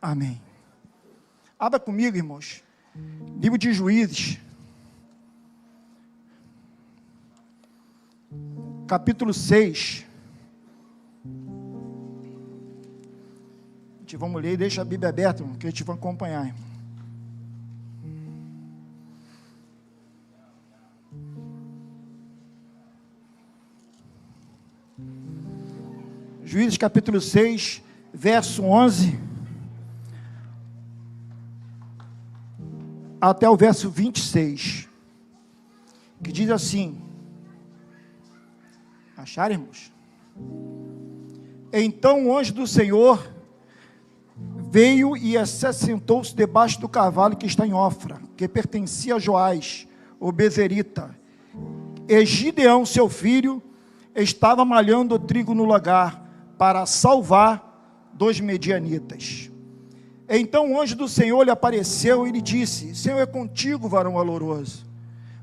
Amém. Abra comigo, irmãos, livro de Juízes, capítulo 6. Vamos ler e deixa a Bíblia aberta, irmão, que a gente vai acompanhar, irmão. Juízes capítulo 6, verso 11 até o verso 26, que diz assim: acharam, irmãos? Então o anjo do Senhor veio e se assentou-se debaixo do cavalo que está em Ofra, que pertencia a Joás, o bezerita. E Gideão, seu filho, estava malhando o trigo no lagar, para salvar dos medianitas. Então o anjo do Senhor lhe apareceu e lhe disse: Senhor é contigo, varão valoroso.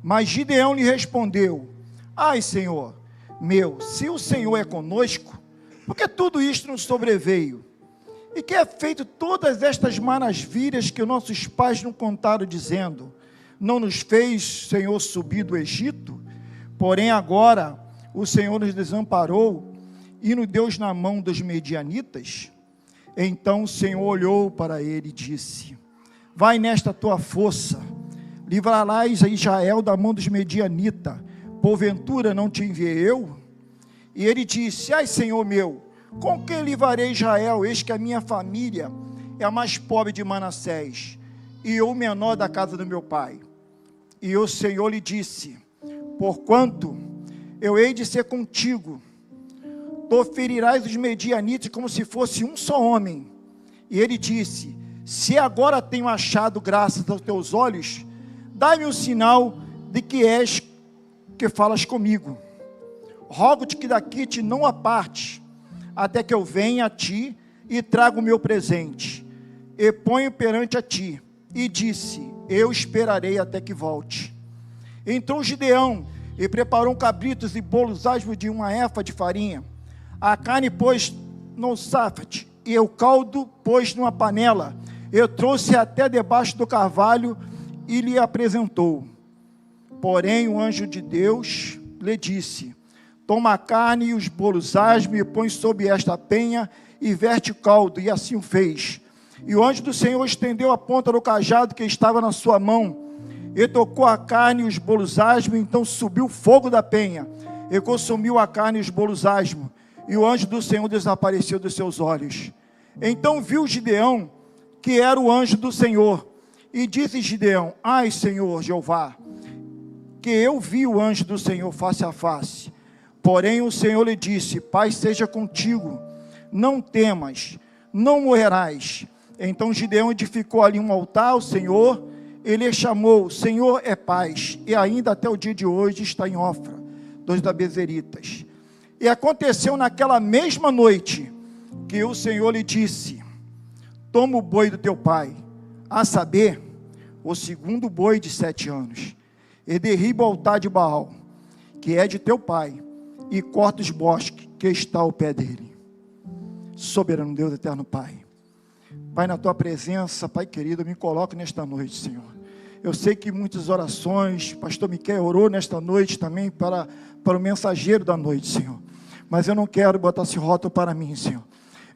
Mas Gideão lhe respondeu: Ai, Senhor meu, se o Senhor é conosco, por que tudo isto nos sobreveio? E que é feito todas estas maravilhas que nossos pais nos contaram, dizendo: não nos fez, Senhor, subir do Egito? Porém agora o Senhor nos desamparou e nos deu na mão dos medianitas. Então o Senhor olhou para ele e disse: vai nesta tua força, livrarás a Israel da mão dos medianitas, porventura não te enviei eu? E ele disse: ai, Senhor meu, com que livrarei Israel? Eis que a minha família é a mais pobre de Manassés, e eu o menor da casa do meu pai. E o Senhor lhe disse: porquanto eu hei de ser contigo, tu ferirás os medianitas como se fosse um só homem. E ele disse: se agora tenho achado graças aos teus olhos, dai-me um sinal de que és que falas comigo. Rogo-te que daqui te não aparte, até que eu venha a ti e traga o meu presente, e ponho perante a ti. E disse: eu esperarei até que volte. Entrou Gideão e preparou cabritos e bolos asmos de uma efa de farinha. A carne pôs no safate, e o caldo pôs numa panela. Eu trouxe até debaixo do carvalho e lhe apresentou. Porém o anjo de Deus lhe disse: toma a carne e os bolos asmos e põe sobre esta penha e verte o caldo. E assim o fez. E o anjo do Senhor estendeu a ponta do cajado que estava na sua mão, e tocou a carne e os bolos asmos. Então subiu o fogo da penha e consumiu a carne e os bolos asmos. E o anjo do Senhor desapareceu dos seus olhos. Então viu Gideão que era o anjo do Senhor, e disse Gideão: ai, Senhor Jeová, que eu vi o anjo do Senhor face a face. Porém o Senhor lhe disse: paz seja contigo, não temas, não morrerás. Então Gideão edificou ali um altar ao Senhor, ele chamou: Senhor é paz, e ainda até o dia de hoje está em Ofra, dos da bezeritas. E aconteceu naquela mesma noite, que o Senhor lhe disse: toma o boi do teu pai, a saber, o segundo boi de 7 anos, e derriba o altar de Baal, que é de teu pai, e corta os bosques que está ao pé dele. Soberano Deus, eterno Pai, Pai, na tua presença, Pai querido, eu me coloco nesta noite, Senhor. Eu sei que muitas orações, pastor Miquel orou nesta noite também para o mensageiro da noite, Senhor. Mas eu não quero botar esse rótulo para mim, Senhor.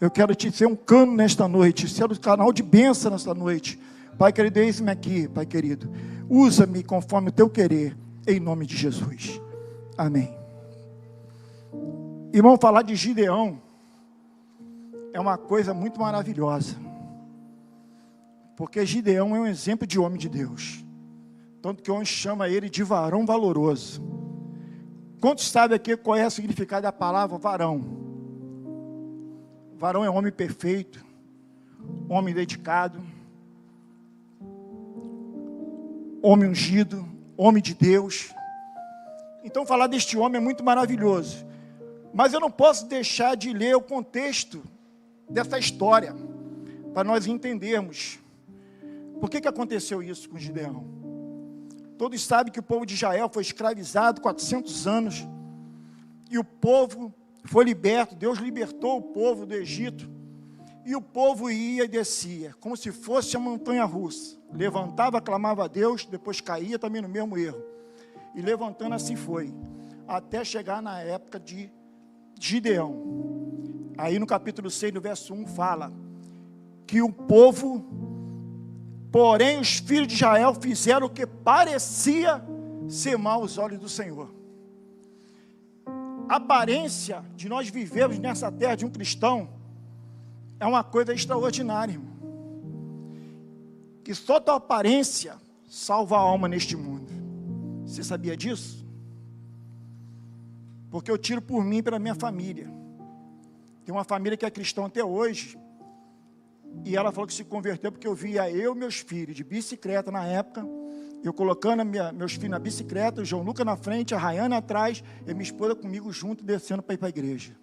Eu quero te ser um cano nesta noite, ser o canal de bênção nesta noite. Pai querido, eis-me aqui, Pai querido. Usa-me conforme o teu querer, em nome de Jesus. Amém. Irmão, falar de Gideão é uma coisa muito maravilhosa, porque Gideão é um exemplo de homem de Deus, tanto que o homem chama ele de varão valoroso. Quantos sabem aqui qual é o significado da palavra varão? Varão é homem perfeito, homem dedicado, homem ungido, homem de Deus. Então falar deste homem é muito maravilhoso, mas eu não posso deixar de ler o contexto dessa história, para nós entendermos por que aconteceu isso com Gideão. Todos sabem que o povo de Israel foi escravizado 400 anos, e o povo foi liberto. Deus libertou o povo do Egito, E o povo ia e descia, como se fosse a montanha-russa. Levantava, clamava a Deus, depois caía também no mesmo erro. E levantando assim foi, até chegar na época de Gideão. Aí no capítulo 6, no verso 1, fala que o povo, porém os filhos de Israel fizeram o que parecia ser mal aos olhos do Senhor. A aparência de nós vivermos nessa terra de um cristão é uma coisa extraordinária, irmão. Que só tua aparência salva a alma neste mundo. Você sabia disso? Porque eu tiro por mim e pela minha família. Tem uma família que é cristã até hoje. E ela falou que se converteu porque eu via eu e meus filhos de bicicleta na época. Eu colocando meus filhos na bicicleta, o João Lucas na frente, a Rayana atrás, e minha esposa comigo junto, descendo para ir para a igreja.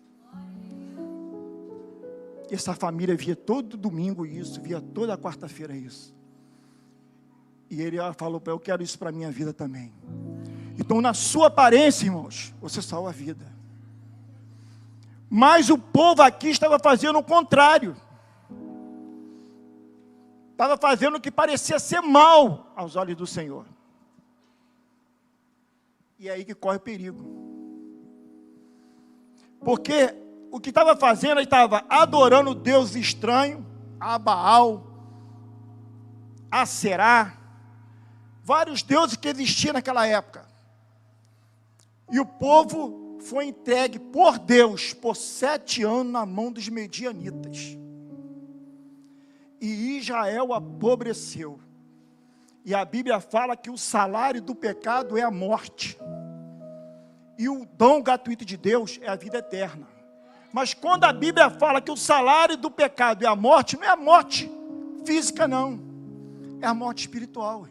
Essa família via todo domingo isso, via toda quarta-feira isso. E ela falou para eu quero isso para a minha vida também. Então, na sua aparência, irmãos, você salva a vida. Mas o povo aqui estava fazendo o contrário. Estava fazendo o que parecia ser mal aos olhos do Senhor. E é aí que corre o perigo. Porque o que estava fazendo, ele estava adorando Deus estranho, a Baal, a Será, vários deuses que existiam naquela época. E o povo foi entregue por Deus por 7 anos na mão dos medianitas. E Israel apodreceu. E a Bíblia fala que o salário do pecado é a morte. E o dom gratuito de Deus é a vida eterna. Mas quando a Bíblia fala que o salário do pecado é a morte, não é a morte física não. É a morte espiritual.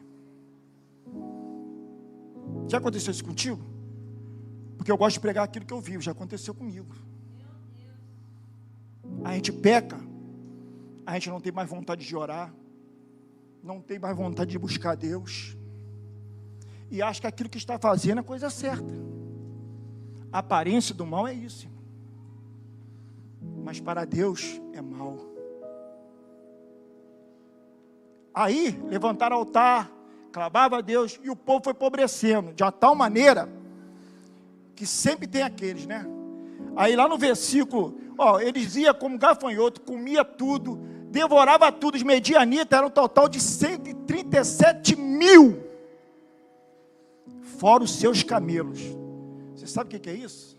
Já aconteceu isso contigo? Porque eu gosto de pregar aquilo que eu vivo, já aconteceu comigo. A gente peca, a gente não tem mais vontade de orar, não tem mais vontade de buscar Deus, e acha que aquilo que está fazendo é a coisa certa. A aparência do mal é isso, irmão. Mas para Deus é mal. Aí levantaram altar, clamava a Deus, e o povo foi empobrecendo, de uma tal maneira, que sempre tem aqueles, né? Aí lá no versículo, eles iam como gafanhoto, comia tudo, devorava tudo, os medianitas eram um total de 137 mil, fora os seus camelos. Você sabe o que é isso?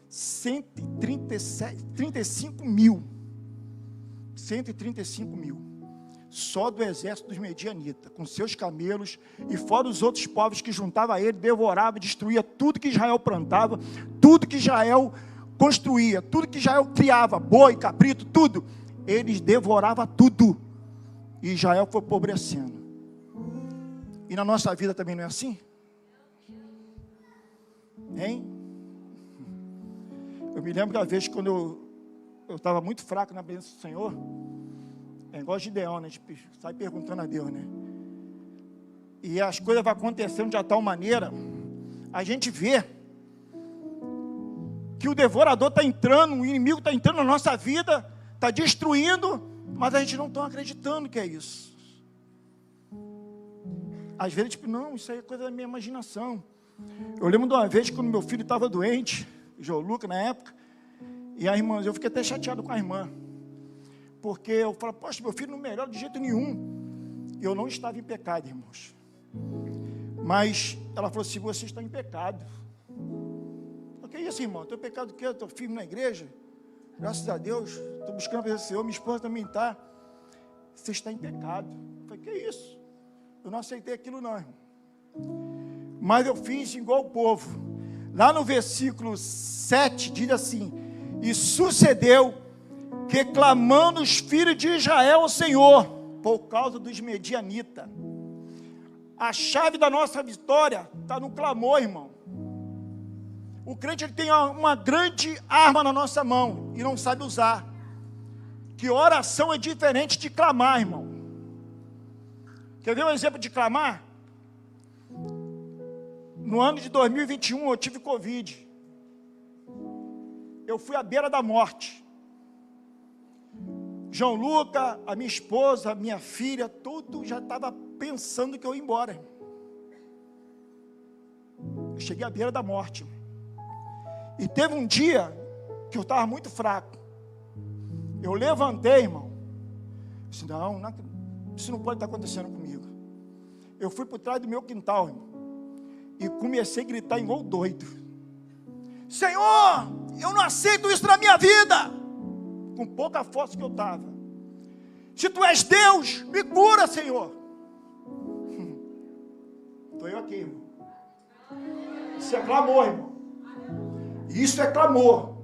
135 mil, só do exército dos medianitas, com seus camelos, e fora os outros povos que juntavam a ele, devorava, destruía tudo que Israel plantava, tudo que Israel construía, tudo que Israel criava, boi, cabrito, tudo, eles devoravam tudo, e Israel foi empobrecendo. E na nossa vida também não é assim? Hein? Eu me lembro da vez quando eu estava muito fraco na presença do Senhor. É igual Gideão, né? A gente sai perguntando a Deus, né? E as coisas vão acontecendo de tal maneira, a gente vê que o devorador está entrando, o inimigo está entrando na nossa vida, está destruindo, mas a gente não está acreditando que é isso. Às vezes, não, isso aí é coisa da minha imaginação. Eu lembro de uma vez, quando meu filho estava doente, o João Lucas na época, e a irmã, eu fiquei até chateado com a irmã, porque eu falei, poxa, meu filho não melhora de jeito nenhum. Eu não estava em pecado, irmãos. Mas ela falou assim, você está em pecado. O que é isso, irmão? Teu pecado o quê? Eu estou firme na igreja? Graças a Deus, estou buscando a presença do Senhor, minha esposa também está. Você está em pecado. Eu falei, que é isso? Eu não aceitei aquilo não, irmão. Mas eu fiz igual o povo. Lá no versículo 7 diz assim, e sucedeu que clamando os filhos de Israel ao Senhor, por causa dos medianitas. A chave da nossa vitória está no clamor, irmão. O crente ele tem uma grande arma na nossa mão e não sabe usar. Que oração é diferente de clamar, irmão. Quer ver um exemplo de clamar? No ano de 2021 eu tive Covid. Eu fui à beira da morte. João Luca, a minha esposa, a minha filha, tudo já estava pensando que eu ia embora. Eu cheguei à beira da morte. E teve um dia que eu estava muito fraco. Eu levantei, irmão. Eu disse, não, isso não pode estar acontecendo comigo. Eu fui por trás do meu quintal, irmão, e comecei a gritar igual doido. Senhor, eu não aceito isso na minha vida. Com pouca força que eu estava. Se tu és Deus, me cura, Senhor. Estou eu aqui, irmão. Isso é clamor, irmão. Isso é clamor.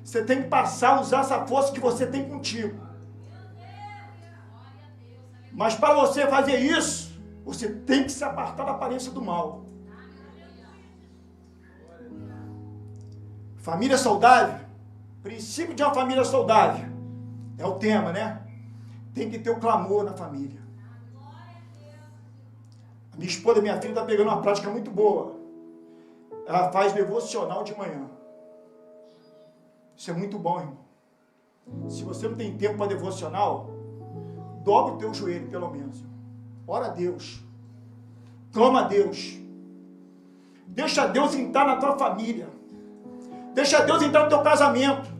Você tem que passar a usar essa força que você tem contigo. Mas para você fazer isso, você tem que se apartar da aparência do mal. Família saudável. Princípio de uma família saudável. É o tema, né? Tem que ter o clamor na família. A minha esposa, minha filha, está pegando uma prática muito boa. Ela faz devocional de manhã. Isso é muito bom, irmão. Se você não tem tempo para devocional, dobra o teu joelho, pelo menos. Ora a Deus. Clama a Deus. Deixa Deus entrar na tua família. Deixa Deus entrar no teu casamento.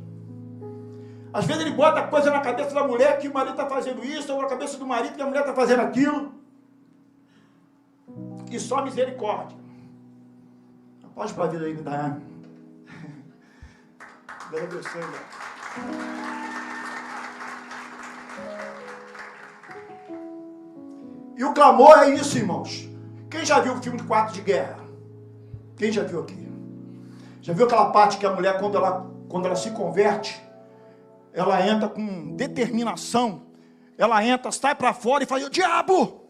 Às vezes ele bota coisa na cabeça da mulher que o marido está fazendo isso, ou na cabeça do marido que a mulher está fazendo aquilo. E só misericórdia. Pode para a vida aí, Daiane. Deus abençoe, E o clamor é isso, irmãos. Quem já viu o filme de Quarto de Guerra? Quem já viu aqui? Já viu aquela parte que a mulher, quando ela se converte, ela entra com determinação, ela entra, sai para fora e fala, diabo,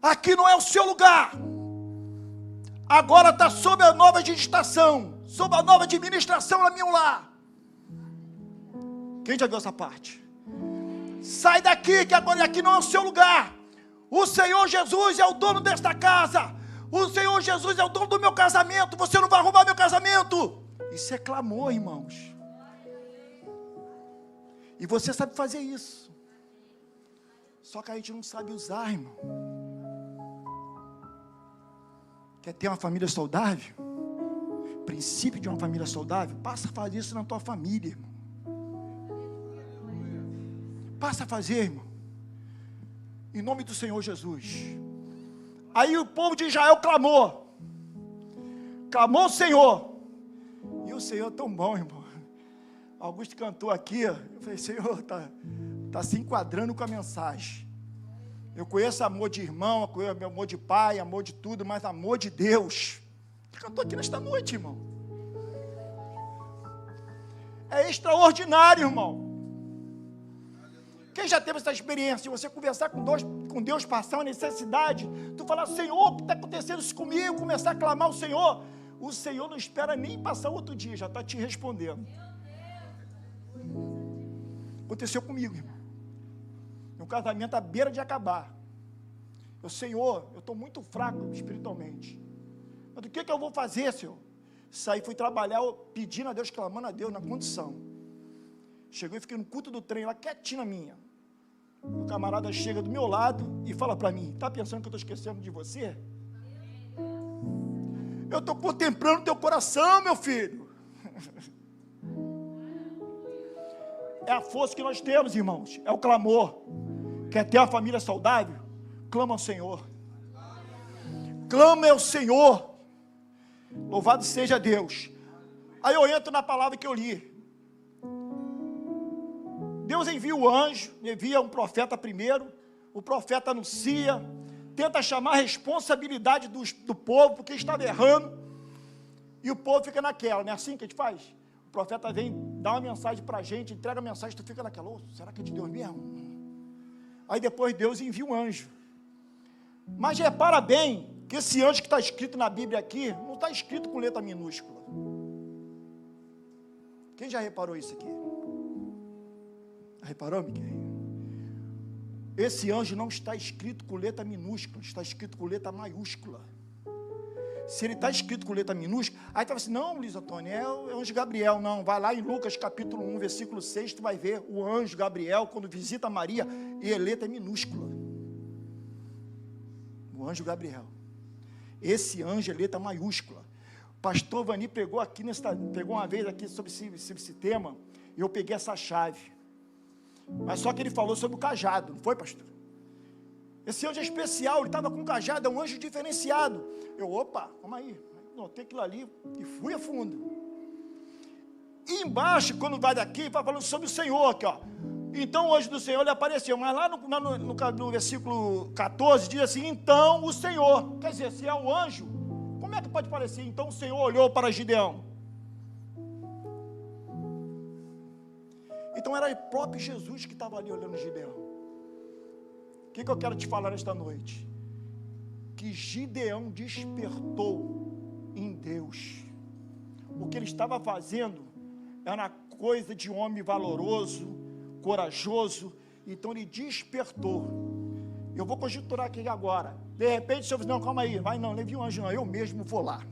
aqui não é o seu lugar. Agora está sob a nova administração, sob a nova administração no meu lar. Quem já viu essa parte? Sai daqui, que agora aqui não é o seu lugar. O Senhor Jesus é o dono desta casa. O Senhor Jesus é o dono do meu casamento. Você não vai roubar meu casamento. Isso é clamor, irmãos. E você sabe fazer isso. Só que a gente não sabe usar, irmão. Quer ter uma família saudável? Princípio de uma família saudável? Passa a fazer isso na tua família, irmão. Passa a fazer, irmão. Em nome do Senhor Jesus. Aí o povo de Israel clamou. Clamou o Senhor. E o Senhor é tão bom, irmão. Augusto cantou aqui. Eu falei, Senhor, está se enquadrando com a mensagem. Eu conheço amor de irmão, eu conheço amor de pai, amor de tudo, mas amor de Deus. Ele cantou aqui nesta noite, irmão. É extraordinário, irmão. Quem já teve essa experiência de você conversar com Deus, passar uma necessidade, tu falar, Senhor, o que está acontecendo isso comigo? Começar a clamar ao Senhor. O Senhor não espera nem passar outro dia, já está te respondendo. Aconteceu comigo, irmão. Meu casamento à beira de acabar. Senhor, eu estou muito fraco espiritualmente. Mas o que eu vou fazer, Senhor? Saí, fui trabalhar pedindo a Deus, clamando a Deus na condição. Chegou e fiquei no culto do trem lá, quietinho na minha. O camarada chega do meu lado e fala para mim, está pensando que eu estou esquecendo de você? Eu estou contemplando teu coração, meu filho. É a força que nós temos, irmãos. É o clamor. Quer ter uma família saudável? Clama ao Senhor. Clama ao Senhor. Louvado seja Deus. Aí eu entro na palavra que eu li. Deus envia o anjo, envia um profeta primeiro, o profeta anuncia, tenta chamar a responsabilidade do povo, porque estava errando, e o povo fica naquela, não é assim que a gente faz? O profeta vem, dá uma mensagem para a gente, entrega a mensagem, tu fica naquela, oh, será que é de Deus mesmo? Aí depois Deus envia um anjo. Mas repara bem, que esse anjo que está escrito na Bíblia aqui, não está escrito com letra minúscula. Quem já reparou isso aqui? Reparou, Miguel? Esse anjo não está escrito com letra minúscula, está escrito com letra maiúscula. Se ele está escrito com letra minúscula, aí estava assim, não, Luiz Antônio, é o anjo Gabriel. Não, vai lá em Lucas capítulo 1, versículo 6, tu vai ver o anjo Gabriel, quando visita Maria, e a letra é minúscula. O anjo Gabriel. Esse anjo é letra maiúscula. O pastor Vani pegou uma vez aqui sobre esse tema, e eu peguei essa chave. Mas só que ele falou sobre o cajado, não foi, pastor? Esse anjo é especial, ele estava com um cajado, é um anjo diferenciado. Eu, opa, calma aí, notei aquilo ali e fui a fundo. E embaixo, quando vai daqui, vai falando sobre o Senhor aqui, ó. Então o anjo do Senhor, ele apareceu, mas lá no versículo 14, diz assim, então o Senhor, quer dizer, se é um anjo, como é que pode parecer? Então o Senhor olhou para Gideão. Então era o próprio Jesus que estava ali olhando Gideão. O que eu quero te falar esta noite? Que Gideão despertou em Deus. O que ele estava fazendo era coisa de um homem valoroso, corajoso. Então ele despertou. Eu vou conjecturar aqui agora. De repente o senhor diz, não, calma aí, vai não, leve um anjo não, eu mesmo vou lá.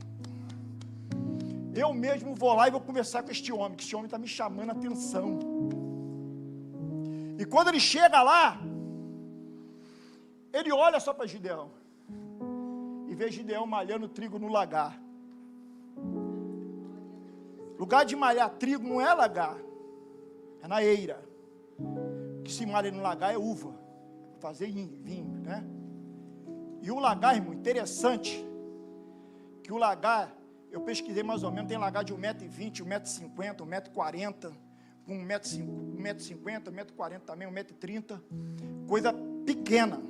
Eu mesmo vou lá e vou conversar com este homem, que este homem está me chamando a atenção. E quando ele chega lá, ele olha só para Gideão, e vê Gideão malhando trigo no lagar. Lugar de malhar trigo não é lagar, é na eira. O que se malha no lagar é uva, fazer vinho, né? E o lagar, irmão, interessante, que o lagar, eu pesquisei mais ou menos, tem lagar de 1,20 m, 1,50 m, 1,40 m, 1,50 m, 1,40 m também, 1,30 m, coisa pequena.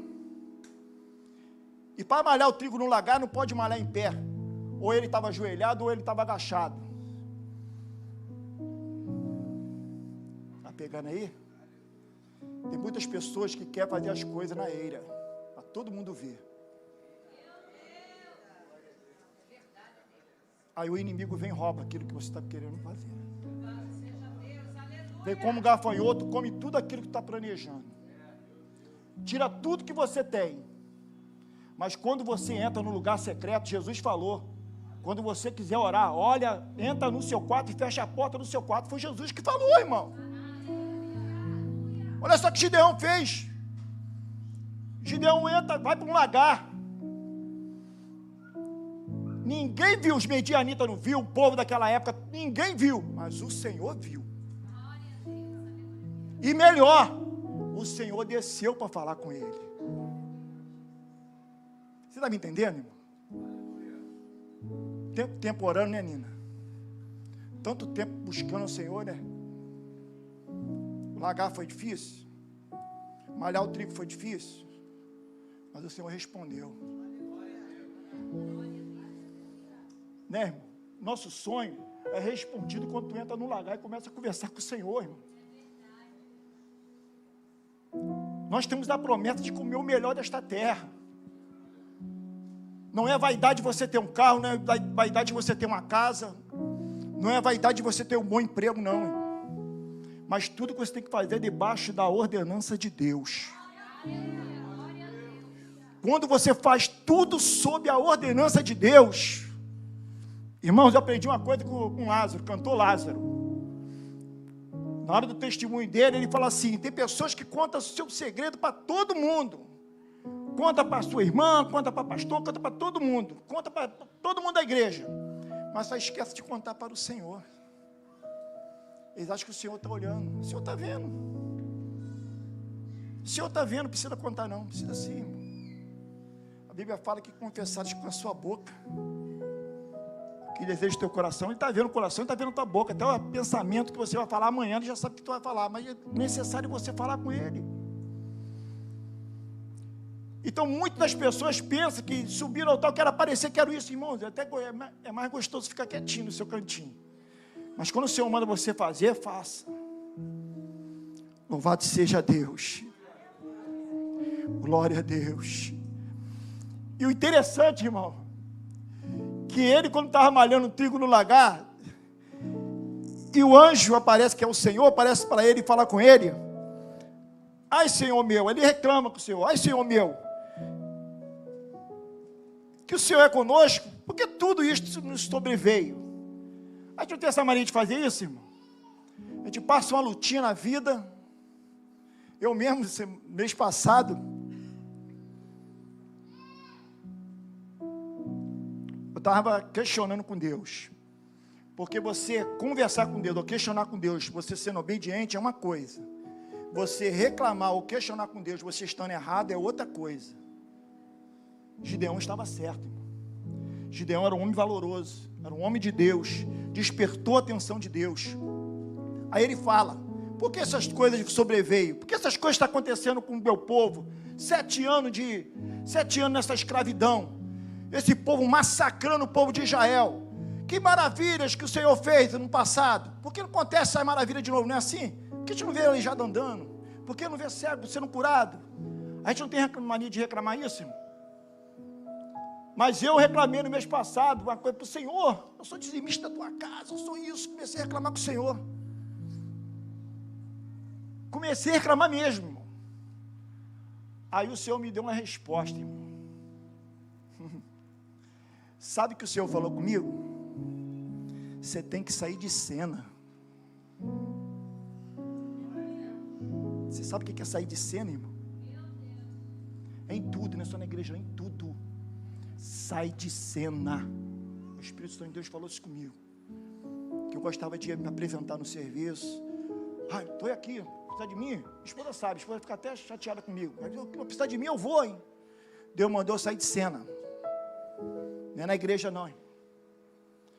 E para malhar o trigo no lagar, não pode malhar em pé. Ou ele estava ajoelhado, ou ele estava agachado. Está pegando aí? Tem muitas pessoas que querem fazer as coisas na eira, para todo mundo ver. Aí o inimigo vem e rouba aquilo que você está querendo fazer. Vem como gafanhoto, come tudo aquilo que está planejando. Tira tudo que você tem. Mas quando você entra no lugar secreto, Jesus falou, quando você quiser orar, olha, entra no seu quarto e fecha a porta do seu quarto. Foi Jesus que falou, irmão. Olha só o que Gideão fez. Gideão entra, vai para um lagar. Ninguém viu, os medianitas não viu, o povo daquela época, ninguém viu, mas o Senhor viu. E melhor, o Senhor desceu para falar com ele. Você está me entendendo, irmão? Tempo orando, né, Nina? Tanto tempo buscando o Senhor, né? O lagar foi difícil, malhar o trigo foi difícil, mas o Senhor respondeu. Né, irmão? Nosso sonho é respondido quando tu entra no lagar e começa a conversar com o Senhor, irmão. Nós temos a promessa de comer o melhor desta terra. Não é vaidade de você ter um carro, não é vaidade de você ter uma casa, não é vaidade de você ter um bom emprego, não, irmão. Mas tudo que você tem que fazer é debaixo da ordenança de Deus. Quando você faz tudo sob a ordenança de Deus, irmãos, eu aprendi uma coisa com Lázaro, cantor Lázaro. Na hora do testemunho dele, ele fala assim, tem pessoas que contam o seu segredo para todo mundo. Conta para sua irmã, conta para pastor, conta para todo mundo. Conta para todo mundo da igreja. Mas só esquece de contar para o Senhor. Eles acham que o Senhor está olhando. O Senhor está vendo. O Senhor está vendo, não precisa contar não. Precisa sim, irmão. A Bíblia fala que confessares com a sua boca que deseja o teu coração, ele está vendo o coração, ele está vendo a tua boca, até o pensamento que você vai falar amanhã, ele já sabe o que tu vai falar, mas é necessário você falar com ele. Então, muitas das pessoas pensam que subir ao altar, quero aparecer, quero isso, irmãos, até é mais gostoso ficar quietinho no seu cantinho, mas quando o Senhor manda você fazer, faça. Louvado seja Deus, glória a Deus. E o interessante, irmão, que ele, quando estava malhando trigo no lagar, e o anjo aparece, que é o Senhor, aparece para ele e fala com ele, ai Senhor meu, ele reclama com o Senhor, ai Senhor meu, que o Senhor é conosco, porque tudo isso nos sobreveio. A gente não tem essa mania de fazer isso, irmão. A gente passa uma lutinha na vida. Eu mesmo, mês passado, eu estava questionando com Deus. Porque você conversar com Deus ou questionar com Deus, você sendo obediente é uma coisa. Você reclamar ou questionar com Deus, você estando errado, é outra coisa. Gideão estava certo, irmão. Gideão era um homem valoroso, era um homem de Deus, despertou a atenção de Deus. Aí ele fala, por que essas coisas sobreveio? Por que essas coisas estão acontecendo com o meu povo? 7 anos nessa escravidão, esse povo massacrando o povo de Israel. Que maravilhas que o Senhor fez no passado. Por que não acontece essa maravilha de novo? Não é assim? Por que a gente não vê aleijado andando? Por que não vê cego sendo curado? A gente não tem mania de reclamar isso, irmão? Mas eu reclamei no mês passado uma coisa para o Senhor. Eu sou dizimista da tua casa, eu sou isso. Comecei a reclamar com o Senhor. Comecei a reclamar mesmo, irmão. Aí o Senhor me deu uma resposta, irmão. Sabe o que o Senhor falou comigo? Você tem que sair de cena. Você sabe o que é sair de cena, irmão? É em tudo, não é só na igreja, é em tudo. Sai de cena. O Espírito Santo de Deus falou isso comigo. Que eu gostava de me apresentar no serviço. Estou aqui, precisa de mim? Minha esposa sabe, a esposa fica até chateada comigo. Mas eu precisar de mim, eu vou, hein? Deus mandou eu sair de cena. Não é na igreja, não, hein?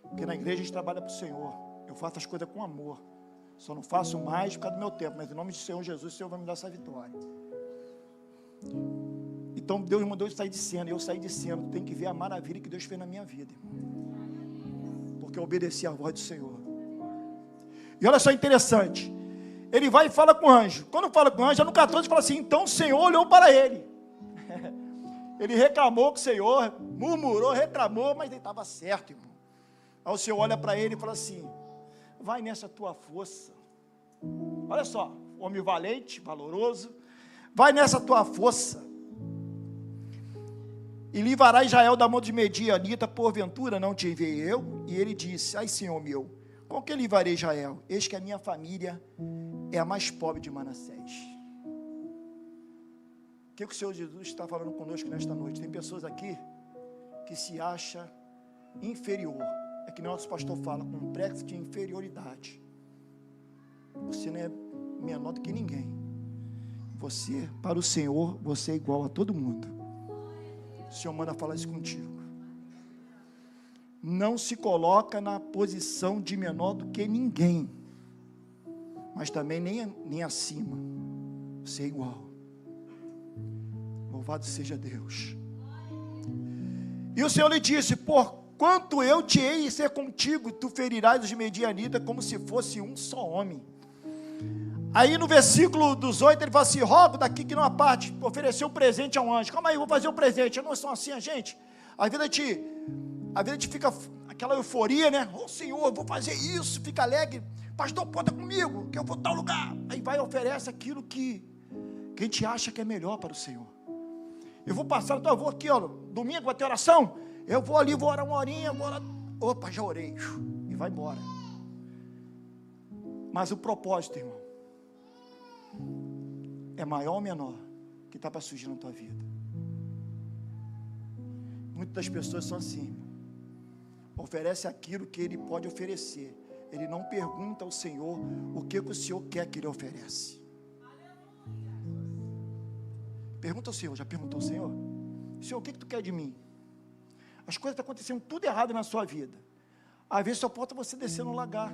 Porque na igreja a gente trabalha para o Senhor. Eu faço as coisas com amor. Só não faço mais por causa do meu tempo. Mas em nome do Senhor Jesus, o Senhor vai me dar essa vitória. Então Deus mandou eu sair de cena. Eu saí de cena. Tem que ver a maravilha que Deus fez na minha vida, irmão. Porque eu obedeci à voz do Senhor. E olha só interessante. Ele vai e fala com o anjo. Quando fala com o anjo, no 14 fala assim: então o Senhor olhou para ele. Ele reclamou com o Senhor, murmurou, reclamou, mas ele estava certo, irmão. Aí o Senhor olha para ele e fala assim: vai nessa tua força. Olha só, homem valente, valoroso. Vai nessa tua força. E livrará Israel da mão de Medianita, porventura não te enviei eu? E ele disse: ai, Senhor meu, com que livrarei Israel? Eis que a minha família é a mais pobre de Manassés. O que o Senhor Jesus está falando conosco nesta noite? Tem pessoas aqui que se acham inferior. É que nosso pastor fala, complexo de inferioridade. Você não é menor do que ninguém. Você, para o Senhor, você é igual a todo mundo. O Senhor manda falar isso contigo. Não se coloca na posição de menor do que ninguém. Mas também nem acima. Você é igual. Louvado seja Deus. E o Senhor lhe disse: porquanto eu te hei de ser contigo, tu ferirás os medianitas como se fosse um só homem. Aí no versículo 18 ele fala assim: rogo daqui que não aparte, ofereceu um presente a um anjo. Calma aí, eu vou fazer um presente. Não são assim a gente. A vida te fica aquela euforia, né? Ô Senhor, eu vou fazer isso, fica alegre. Pastor, conta comigo, que eu vou a tal lugar. Aí vai e oferece aquilo que a gente acha que é melhor para o Senhor. Eu vou passar, então eu vou aqui, ó, domingo vai ter oração. Eu vou ali, vou orar uma horinha, agora, opa, já orei. E vai embora. Mas o propósito, irmão, é maior ou menor que está para surgir na tua vida. Muitas das pessoas são assim, irmão. Oferece aquilo que ele pode oferecer. Ele não pergunta ao Senhor o que o Senhor quer que ele oferece. Pergunta ao Senhor, já perguntou ao Senhor? Senhor, o que tu quer de mim? As coisas estão acontecendo tudo errado na sua vida. Às vezes só falta você descer no lagar.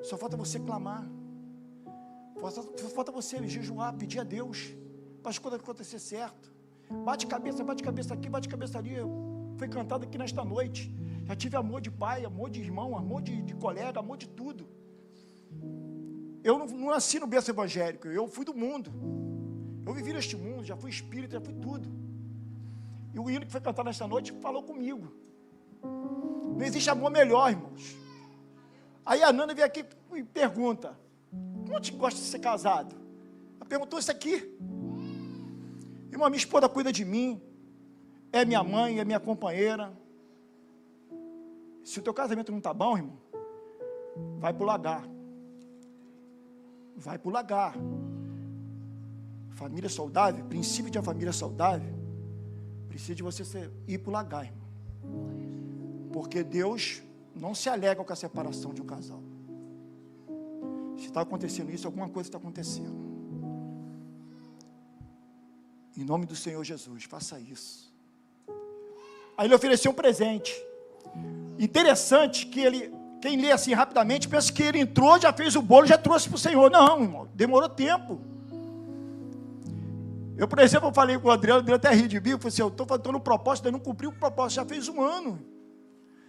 Só falta você clamar. Só falta você jejuar, pedir a Deus para as coisas acontecer certo. Bate cabeça aqui, bate cabeça ali. Foi cantado aqui nesta noite. Já tive amor de pai, amor de irmão, amor de colega, amor de tudo. Eu não nasci no berço evangélico, eu fui do mundo. Eu vivi neste mundo, já fui espírita, já fui tudo. E o hino que foi cantado nesta noite falou comigo. Não existe amor melhor, irmãos. Aí a Nana veio aqui e pergunta: como te gosta de ser casado? Ela perguntou isso aqui. Irmão, minha esposa cuida de mim. é minha mãe, é minha companheira. Se o teu casamento não está bom, irmão, vai para o lagar. Vai para o lagar. Família saudável, princípio de uma família saudável, precisa de você ir para o lagar, irmão. Porque Deus não se alegra com a separação de um casal. Se está acontecendo isso, alguma coisa está acontecendo. Em nome do Senhor Jesus, faça isso. Aí ele ofereceu um presente. Interessante que ele, quem lê assim rapidamente, pensa que ele entrou, já fez o bolo, já trouxe para o Senhor. Não, irmão, demorou tempo. Eu, por exemplo, falei com o Adriano até ri de mim, eu falei assim, eu estou no propósito, eu não cumpri o propósito, já fez um ano.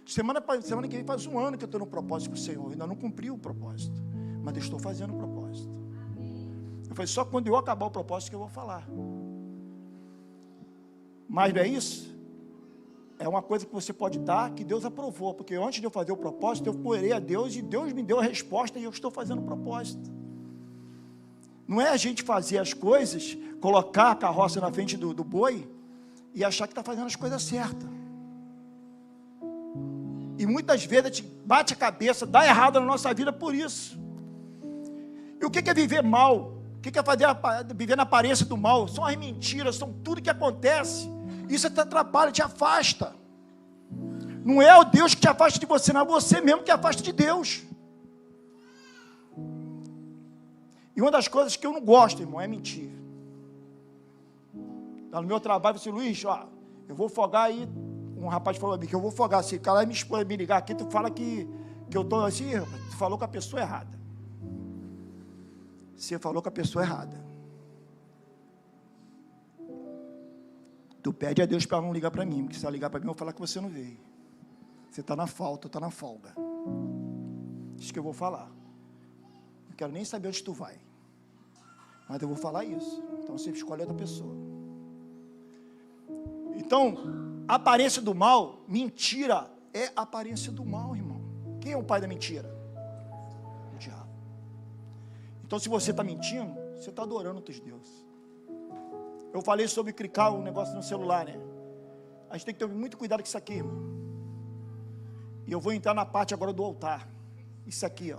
Semana que vem faz um ano que eu estou no propósito com o Senhor, ainda não cumpri o propósito, mas eu estou fazendo o propósito. Eu falei, só quando eu acabar o propósito que eu vou falar. Mas não é isso? É uma coisa que você pode dar, que Deus aprovou, porque antes de eu fazer o propósito, eu orei a Deus, e Deus me deu a resposta, e eu estou fazendo o propósito. Não é a gente fazer as coisas, colocar a carroça na frente do boi, e achar que está fazendo as coisas certas. E muitas vezes a gente bate a cabeça, dá errado na nossa vida por isso. E o que é viver mal? O que é viver na aparência do mal? São as mentiras, são tudo que acontece. Isso te atrapalha, te afasta. Não é o Deus que te afasta de você, não é você mesmo que te afasta de Deus. E uma das coisas que eu não gosto, irmão, é mentir. Lá no meu trabalho, eu disse, Luiz, ó, eu vou folgar aí. Um rapaz falou a mim que eu vou folgar. Se o cara me ligar aqui, tu fala que eu estou assim, tu falou com a pessoa errada. Você falou com a pessoa errada. Tu pede a Deus para não ligar para mim, porque se ela ligar para mim, eu vou falar que você não veio. Você está na falta, está na folga. Isso que eu vou falar. Não quero nem saber onde tu vai. Mas eu vou falar isso. Então você escolhe outra pessoa. Então, a aparência do mal, mentira é a aparência do mal, irmão. Quem é o pai da mentira? O diabo. Então, se você está mentindo, você está adorando os teus deuses. Eu falei sobre clicar um negócio no celular, né? A gente tem que ter muito cuidado com isso aqui, irmão. E eu vou entrar na parte agora do altar. Isso aqui, ó,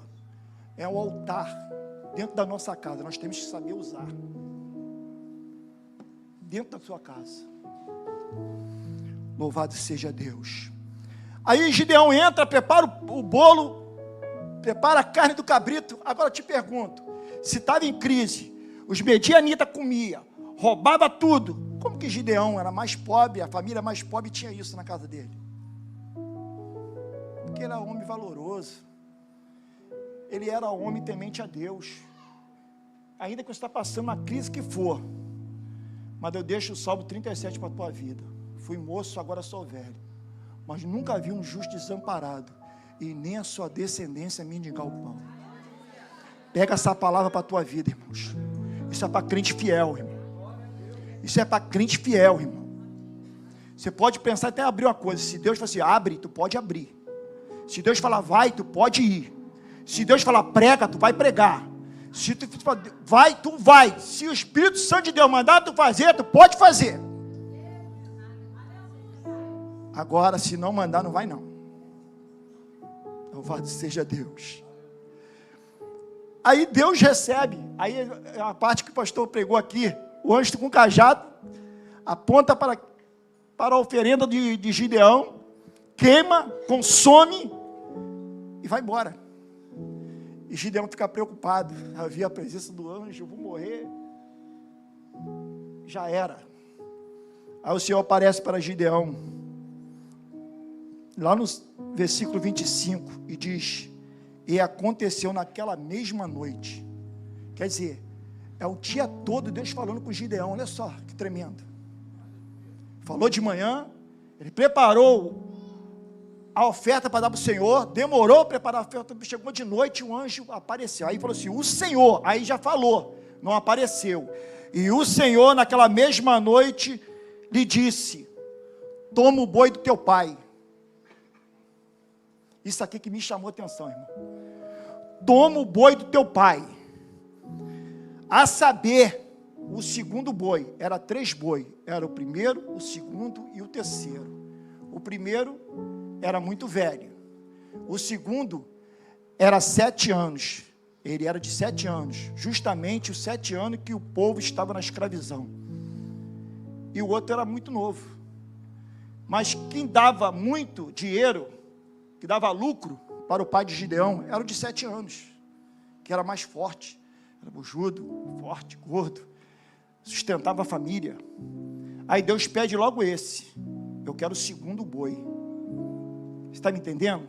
é o altar dentro da nossa casa. Nós temos que saber usar. Dentro da sua casa. Louvado seja Deus. Aí Gideão entra, prepara o bolo, prepara a carne do cabrito. Agora eu te pergunto, se estava em crise, os medianitas comiam, roubava tudo, como que Gideão era mais pobre, a família mais pobre tinha isso na casa dele? Porque ele era um homem valoroso, ele era um homem temente a Deus, ainda que você está passando uma crise que for, mas eu deixo o Salmo 37 para a tua vida. Fui moço, agora sou velho, mas nunca vi um justo desamparado, e nem a sua descendência mendigar o pão. Pega essa palavra para a tua vida, irmãos. Isso é para crente fiel, irmão. Isso é para crente fiel, irmão. Você pode pensar até abrir uma coisa. Se Deus falar assim, abre, tu pode abrir. Se Deus falar vai, tu pode ir. Se Deus falar prega, tu vai pregar. Se tu falar vai, tu vai. Se o Espírito Santo de Deus mandar tu fazer, tu pode fazer. Agora, se não mandar, não vai não. Louvado seja Deus. Aí Deus recebe. Aí a parte que o pastor pregou aqui. O anjo com o cajado aponta para a oferenda de Gideão, queima, consome e vai embora. E Gideão fica preocupado. Havia a presença do anjo, eu vou morrer. Já era. Aí o Senhor aparece para Gideão, lá no versículo 25, e diz: e aconteceu naquela mesma noite. Quer dizer, é o dia todo Deus falando com Gideão. Olha só que tremendo. Falou de manhã, ele preparou a oferta para dar para o Senhor, demorou a preparar a oferta, chegou de noite, o anjo apareceu. Aí falou assim, o Senhor, aí já falou, não apareceu. E o Senhor naquela mesma noite lhe disse: toma o boi do teu pai. Isso aqui que me chamou a atenção, irmão. Toma o boi do teu pai. A saber, o segundo boi, era 3 boi, era o primeiro, o segundo e o terceiro. O primeiro era muito velho, o segundo era 7 anos, ele era de 7 anos, justamente os 7 anos que o povo estava na escravidão, e o outro era muito novo, mas quem dava muito dinheiro, que dava lucro para o pai de Gideão, era o de 7 anos, que era mais forte, era bujudo, forte, gordo, sustentava a família. Aí Deus pede logo esse, eu quero o segundo boi. Você está me entendendo?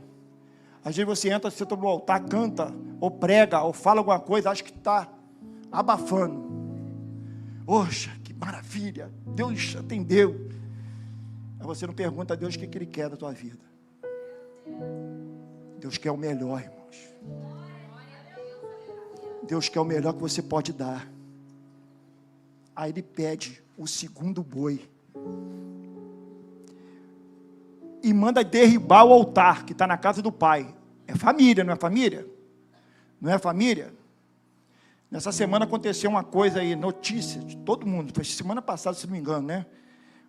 Às vezes você entra, você no altar, canta, ou prega, ou fala alguma coisa, acha que está abafando. Poxa, que maravilha, Deus atendeu. Aí você não pergunta a Deus o que Ele quer da tua vida. Deus quer o melhor, irmãos. Deus quer o melhor que você pode dar. Aí Ele pede o segundo boi. E manda derribar o altar que está na casa do pai. É família, não é família? Não é família? Nessa semana aconteceu uma coisa aí, notícia de todo mundo, foi semana passada, se não me engano, né?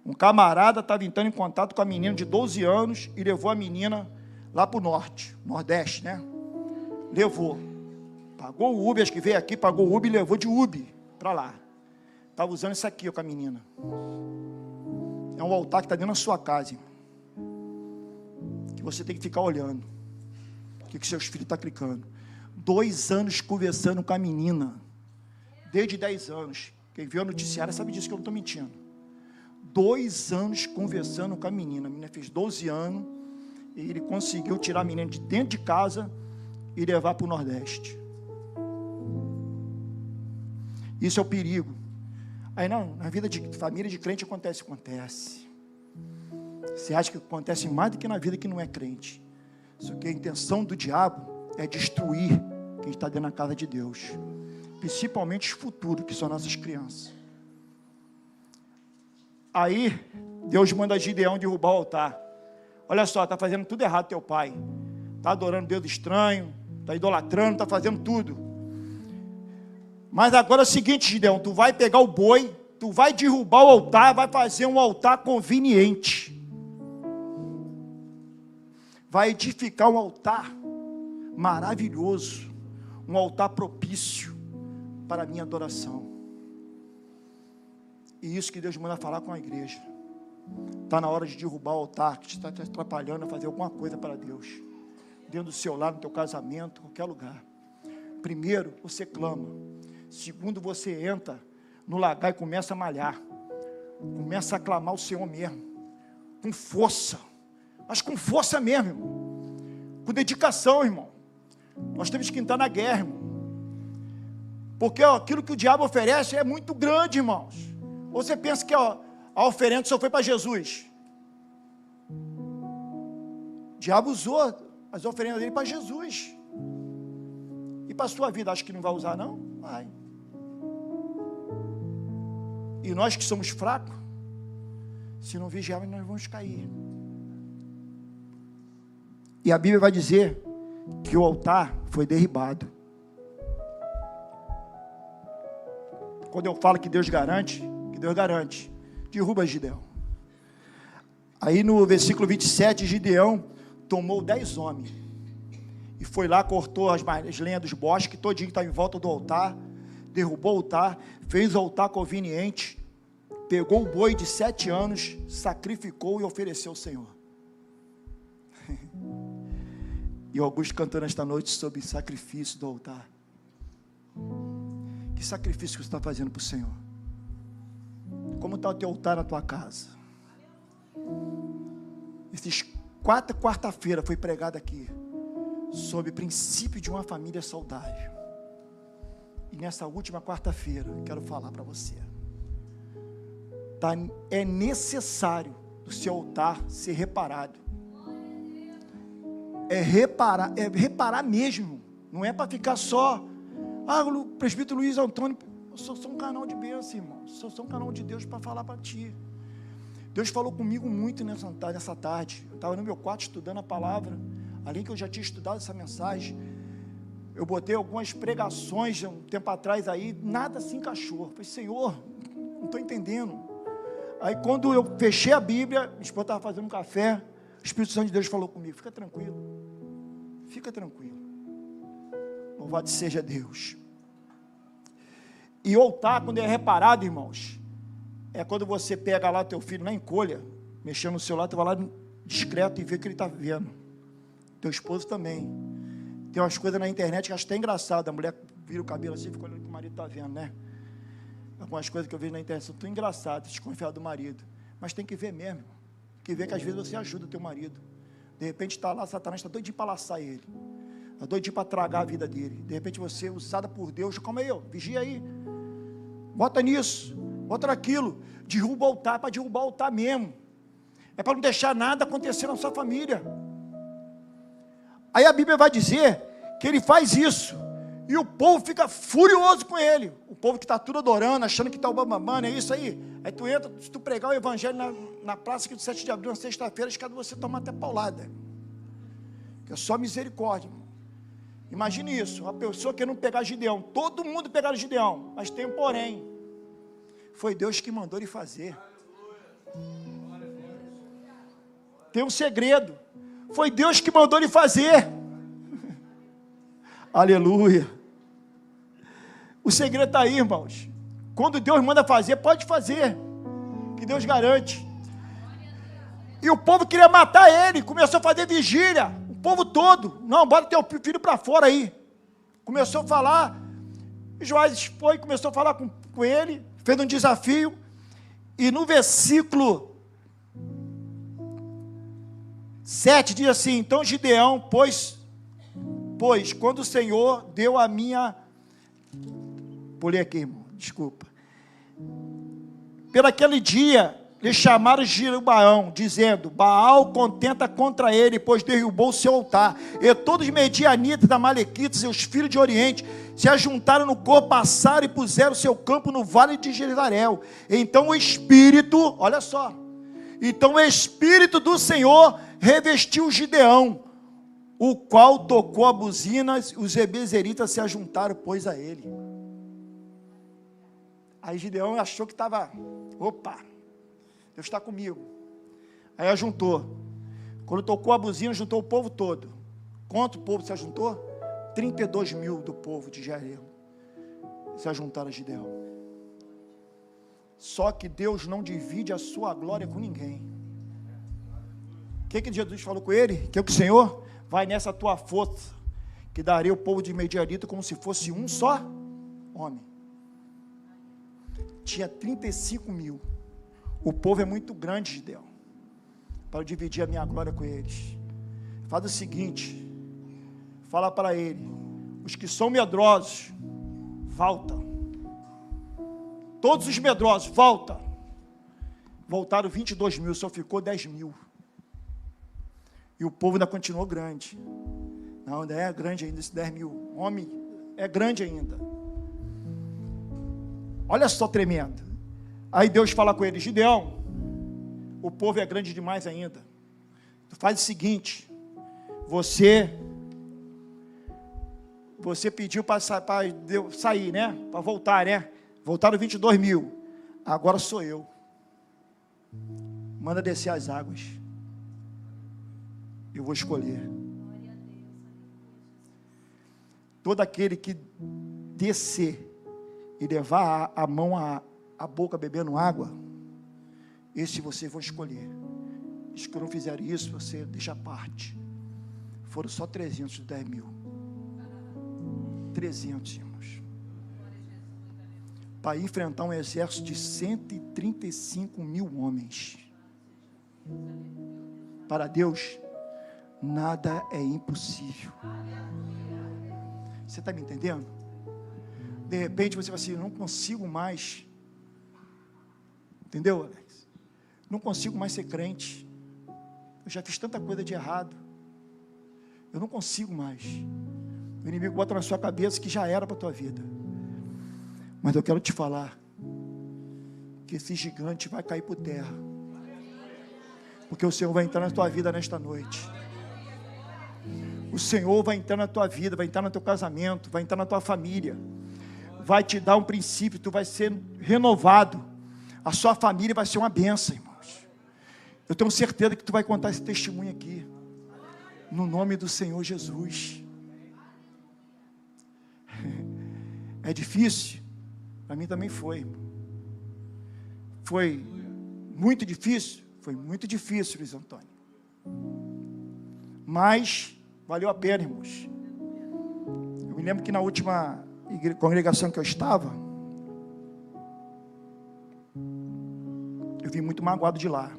Um camarada estava entrando em contato com a menina de 12 anos e levou a menina lá para o norte, nordeste, né? Levou. Pagou o Uber, acho que veio aqui, pagou o Uber e levou de Uber para lá. Estava usando isso aqui ó, com a menina. É um altar que está dentro da sua casa, irmão. Que você tem que ficar olhando. O que seus filhos estão clicando. 2 anos conversando com a menina. Desde 10 anos. Quem viu a noticiária sabe disso que eu não estou mentindo. 2 anos conversando com a menina. A menina fez 12 anos. E ele conseguiu tirar a menina de dentro de casa e levar para o Nordeste. Isso é o perigo. Aí não, na vida de família de crente acontece. Você acha que acontece mais do que na vida que não é crente. Só que a intenção do diabo é destruir quem está dentro da casa de Deus. Principalmente os futuros, que são nossas crianças. Aí, Deus manda Gideão derrubar o altar. Olha só, está fazendo tudo errado teu pai. Está adorando Deus estranho, está idolatrando, está fazendo tudo. Mas agora é o seguinte, Gideão, tu vai pegar o boi, tu vai derrubar o altar, vai fazer um altar conveniente. Vai edificar um altar maravilhoso, um altar propício para a minha adoração. E isso que Deus manda falar com a igreja. Está na hora de derrubar o altar que está te atrapalhando a fazer alguma coisa para Deus. Dentro do seu lar, no teu casamento, qualquer lugar. Primeiro, você clama. Segundo, você entra no lagar e começa a malhar. Começa a clamar o Senhor mesmo. Com força. Mas com força mesmo, irmão. Com dedicação, irmão. Nós temos que entrar na guerra, irmão. Porque aquilo que o diabo oferece é muito grande, irmãos. Ou você pensa que a oferenda só foi para Jesus? O diabo usou as oferendas dele para Jesus. E para a sua vida, acha que não vai usar, não? Vai. E nós que somos fracos, se não vigiarmos, nós vamos cair. E a Bíblia vai dizer que o altar foi derribado. Quando eu falo que Deus garante, derruba Gideão. Aí no versículo 27, Gideão tomou 10 homens. E foi lá, cortou as lenhas dos bosques, todinho que estava em volta do altar, derrubou o altar, fez o altar conveniente, pegou o boi de 7 anos, sacrificou e ofereceu ao Senhor. E o Augusto cantando esta noite sobre sacrifício do altar. Que sacrifício que você está fazendo para o Senhor? Como está o teu altar na tua casa? Esses 4 quarta-feira foi pregado aqui sobre o princípio de uma família saudável. E nessa última quarta-feira quero falar para você. É necessário o seu altar ser reparado. É reparar mesmo. Não é para ficar só. O presbítero Luiz Antônio, eu sou um canal de bênção, irmão. Eu sou um canal de Deus para falar para ti. Deus falou comigo muito nessa tarde. Eu estava no meu quarto estudando a palavra. Além que eu já tinha estudado essa mensagem. Eu botei algumas pregações um tempo atrás aí, nada se encaixou. Falei, Senhor, não estou entendendo. Aí quando eu fechei a Bíblia, minha esposa estava fazendo um café, o Espírito Santo de Deus falou comigo, fica tranquilo, louvado seja Deus. E altar, quando é reparado, irmãos, é quando você pega lá teu filho na encolha, mexendo no celular, tu vai lá discreto e vê o que ele está vendo. Teu esposo também. Tem umas coisas na internet que acho até engraçado, a mulher vira o cabelo assim, fica olhando o que o marido está vendo, né? Algumas coisas que eu vejo na internet são tão engraçadas, desconfiar do marido. Mas tem que ver mesmo, tem que ver que às vezes você ajuda o teu marido. De repente está lá, Satanás está doidinho para laçar ele, está doidinho para tragar a vida dele. De repente você, usada por Deus, calma aí, vigia aí, bota nisso, bota naquilo, derruba o altar, para derrubar o altar mesmo. É para não deixar nada acontecer na sua família. Aí a Bíblia vai dizer que ele faz isso, e o povo fica furioso com ele. O povo que está tudo adorando, achando que está o bambambam, é isso aí. Aí tu entra, se tu pregar o evangelho na praça aqui do 7 de abril, na sexta-feira, acho que você toma até paulada. Que é só misericórdia. Imagine isso, uma pessoa que não pegar Gideão, todo mundo pegaram Gideão, mas tem um porém. Foi Deus que mandou ele fazer. Tem um segredo. Foi Deus que mandou ele fazer. Aleluia. O segredo está aí, irmãos. Quando Deus manda fazer, pode fazer, que Deus garante. E o povo queria matar ele, começou a fazer vigília, o povo todo, não, bota teu filho para fora aí. Começou a falar, Joás foi, começou a falar com ele, fez um desafio, e no versículo 7 diz assim, então Gideão, pois quando o Senhor deu a minha, pulei aqui, irmão, desculpa, pelaquele dia, lhe chamaram Jerubaão, dizendo, Baal contenta contra ele, pois derrubou o seu altar, e todos os medianitas, amalequitas e os filhos de Oriente, se ajuntaram no corpo, passaram e puseram o seu campo no vale de Jezareel. Então o Espírito, olha só, então o Espírito do Senhor revestiu Gideão, o qual tocou a buzina, os ebezeritas se ajuntaram, pois a ele. Aí Gideão achou que estava, opa, Deus está comigo. Aí ajuntou. Quando tocou a buzina, juntou o povo todo. Quanto povo se ajuntou? 32 mil do povo de Israel se ajuntaram a Gideão. Só que Deus não divide a sua glória com ninguém. O que Jesus falou com ele? Que o Senhor vai nessa tua força, que daria o povo de Medianita como se fosse um só homem. Tinha 35 mil. O povo é muito grande, Gideão, para eu dividir a minha glória com eles. Faz o seguinte, fala para ele, os que são medrosos, volta. Todos os medrosos, volta. Voltaram 22 mil, só ficou 10 mil. E o povo ainda continuou grande. Não, ainda é grande ainda, esse 10 mil. Homem, é grande ainda. Olha só, tremendo. Aí Deus fala com ele, Gideão, o povo é grande demais ainda. Tu faz o seguinte, você pediu para sair, né? Para voltar, né? Voltaram 22 mil. Agora sou eu. Manda descer as águas. Eu vou escolher. Todo aquele que descer e levar a mão à boca bebendo água, esse vocês vão escolher. Os que não fizeram isso, você deixa a parte. Foram só 310 mil. 300, irmãos. Para enfrentar um exército de 135 mil homens. Para Deus, nada é impossível. Você está me entendendo? De repente você vai assim, não consigo mais. Entendeu, Alex? Não consigo mais ser crente. Eu já fiz tanta coisa de errado. Eu não consigo mais. O inimigo bota na sua cabeça que já era para a tua vida. Mas eu quero te falar que esse gigante vai cair por terra. Porque o Senhor vai entrar na tua vida nesta noite. O Senhor vai entrar na tua vida, vai entrar no teu casamento, vai entrar na tua família, vai te dar um princípio, tu vai ser renovado, a sua família vai ser uma bênção, irmãos. Eu tenho certeza que tu vai contar esse testemunho aqui, no nome do Senhor Jesus. É difícil? Para mim também foi. Foi muito difícil? Foi muito difícil, Luiz Antônio. Mas valeu a pena, irmãos. Eu me lembro que na última congregação que eu estava, eu vim muito magoado de lá.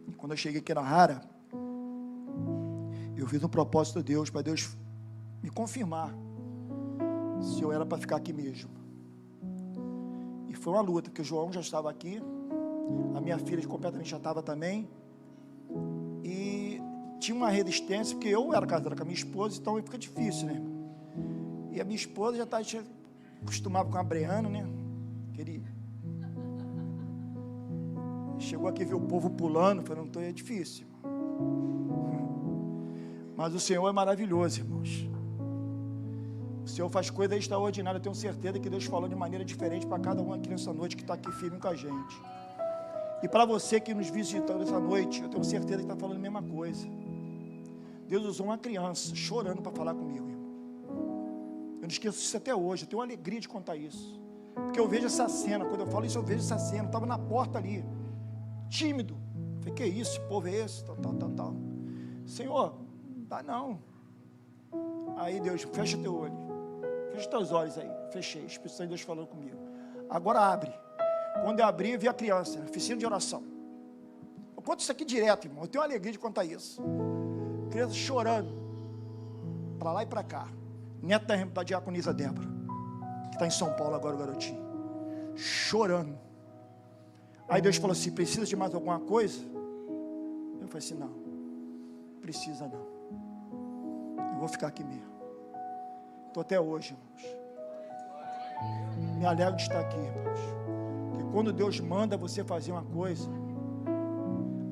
E quando eu cheguei aqui na Rara, eu fiz um propósito de Deus, para Deus me confirmar se eu era para ficar aqui mesmo. E foi uma luta, porque o João já estava aqui, a minha filha completamente já estava também, e tinha uma resistência, porque eu era casado com a minha esposa, então fica difícil, né? E a minha esposa já estava acostumada com a Breana, né? Ele chegou aqui, viu o povo pulando, falou, não, é difícil. Mas o Senhor é maravilhoso, irmãos. O Senhor faz coisas extraordinárias. Eu tenho certeza que Deus falou de maneira diferente para cada um aqui nessa noite que está aqui firme com a gente. E para você que nos visitou nessa noite, eu tenho certeza que está falando a mesma coisa. Deus usou uma criança chorando para falar comigo, irmão. Eu não esqueço isso até hoje. Eu tenho uma alegria de contar isso, porque eu vejo essa cena. Quando eu falo isso, eu vejo essa cena. Eu estava na porta ali, tímido. Eu falei, que é isso? Que povo é esse? Tal. Senhor, não dá não. Aí Deus, fecha teu olho, fecha teus olhos aí. Fechei, o Espírito Santo de Deus falando comigo. Agora abre. Quando eu abri, eu vi a criança, oficina de oração. Eu conto isso aqui direto, irmão. Eu tenho uma alegria de contar isso. Criança chorando, para lá e para cá. Neta da diaconisa Débora, que está em São Paulo agora, o garotinho. Chorando. Aí Deus falou assim, precisa de mais alguma coisa? Eu falei assim, não, precisa não. Eu vou ficar aqui mesmo. Estou até hoje, irmãos. Me alegro de estar aqui, irmãos. Porque quando Deus manda você fazer uma coisa,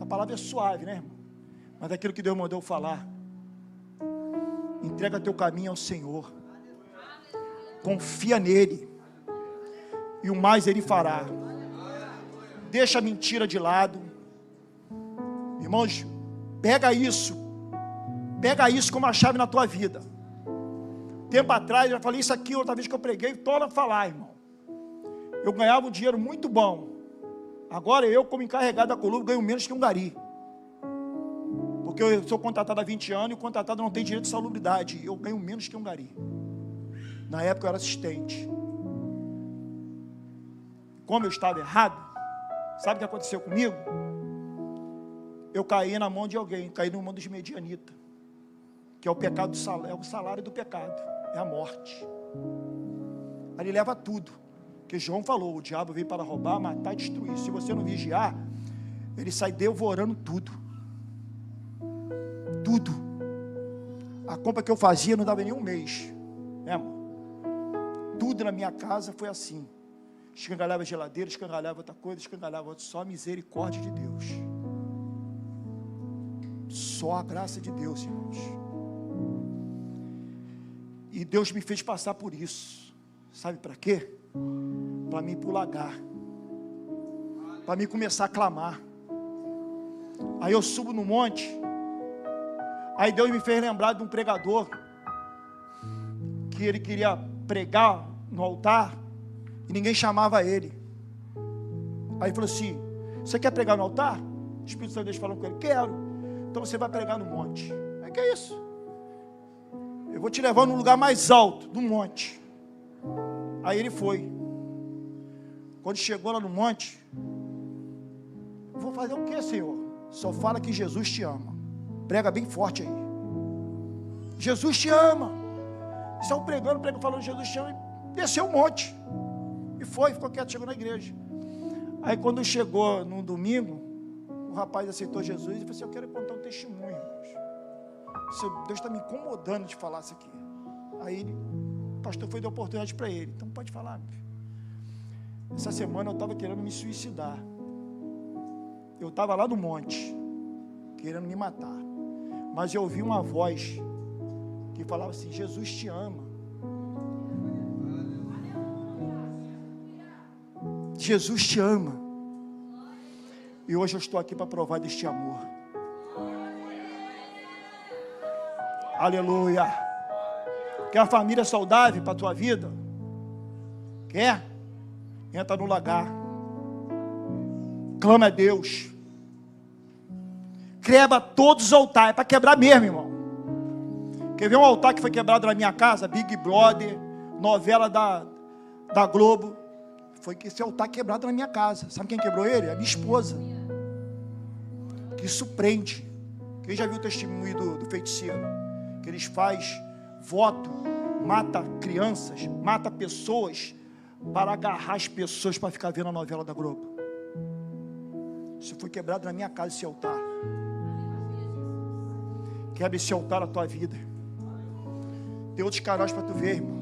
a palavra é suave, né, irmão? Mas aquilo que Deus mandou falar, entrega teu caminho ao Senhor, confia nele, e o mais Ele fará. Deixa a mentira de lado, irmãos. Pega isso como a chave na tua vida. Tempo atrás, eu falei isso aqui, outra vez que eu preguei, torna a falar, irmão. Eu ganhava um dinheiro muito bom. Agora eu, como encarregado da coluna, ganho menos que um gari. Porque eu sou contratado há 20 anos e o contratado não tem direito de salubridade. Eu ganho menos que um gari. Na época eu era assistente. Como eu estava errado, sabe o que aconteceu comigo? Eu caí na mão de alguém, caí na mão dos medianitas, que é o pecado do salário, é o salário do pecado, é a morte. Aí ele leva tudo, porque João falou, o diabo veio para roubar, matar e destruir. Se você não vigiar, ele sai devorando tudo. Tudo. A compra que eu fazia não dava nem um mês, né, irmão? Tudo na minha casa foi assim. Escangalhava a geladeira, escangalhava outra coisa, escangalhava outra. Só a misericórdia de Deus. Só a graça de Deus, irmãos. E Deus me fez passar por isso. Sabe para quê? Para mim ir para o lagar. Para mim começar a clamar. Aí eu subo no monte. Aí Deus me fez lembrar de um pregador, que ele queria pregar no altar, e ninguém chamava ele. Aí ele falou assim, você quer pregar no altar? O Espírito Santo de Deus falou com ele, quero. Então você vai pregar no monte. Aí que é isso? Eu vou te levar num lugar mais alto do monte. Aí ele foi. Quando chegou lá no monte, vou fazer o que, Senhor? Só fala que Jesus te ama. Prega bem forte aí. Jesus te ama. Estão pregando, falando Jesus te ama. E desceu um monte. E ficou quieto, chegou na igreja. Aí quando chegou no domingo, o rapaz aceitou Jesus e falou assim, eu quero contar um testemunho, irmãos. Deus está me incomodando de falar isso aqui. Aí o pastor foi dar oportunidade para ele. Então pode falar, meu filho. Essa semana eu estava querendo me suicidar. Eu estava lá no monte, querendo me matar. Mas eu ouvi uma voz que falava assim: Jesus te ama. Jesus te ama. E hoje eu estou aqui para provar deste amor. Aleluia. Quer uma família saudável para a tua vida? Quer? Entra no lagar. Clama a Deus. Quebra todos os altares. É para quebrar mesmo, irmão. Quer ver um altar que foi quebrado na minha casa? Big Brother, novela da Globo. Foi que esse altar quebrado na minha casa. Sabe quem quebrou ele? A minha esposa. Que isso prende. Quem já viu o testemunho do feiticeiro? Que eles fazem voto, mata crianças, mata pessoas, para agarrar as pessoas para ficar vendo a novela da Globo. Isso foi quebrado na minha casa, esse altar. Quebra esse altar na tua vida. Tem outros canais para tu ver, irmão.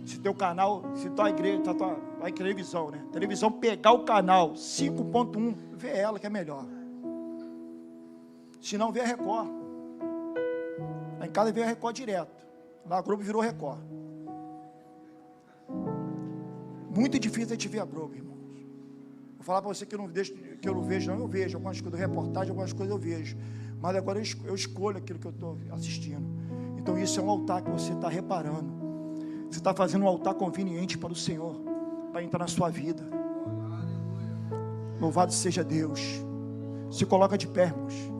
Se teu canal, se tua igreja, tua televisão, né? Televisão pegar o canal 5.1, vê ela que é melhor. Se não, vê a Record. Lá em casa veio a Record direto. Lá a Globo virou Record. Muito difícil a gente ver a Globo, irmãos. Vou falar para você que eu não vejo, não, eu vejo algumas coisas, reportagem, algumas coisas eu vejo. Mas agora eu escolho aquilo que eu estou assistindo. Então isso é um altar que você está reparando. Você está fazendo um altar conveniente para o Senhor, para entrar na sua vida. Louvado seja Deus. Se coloca de pé, irmãos.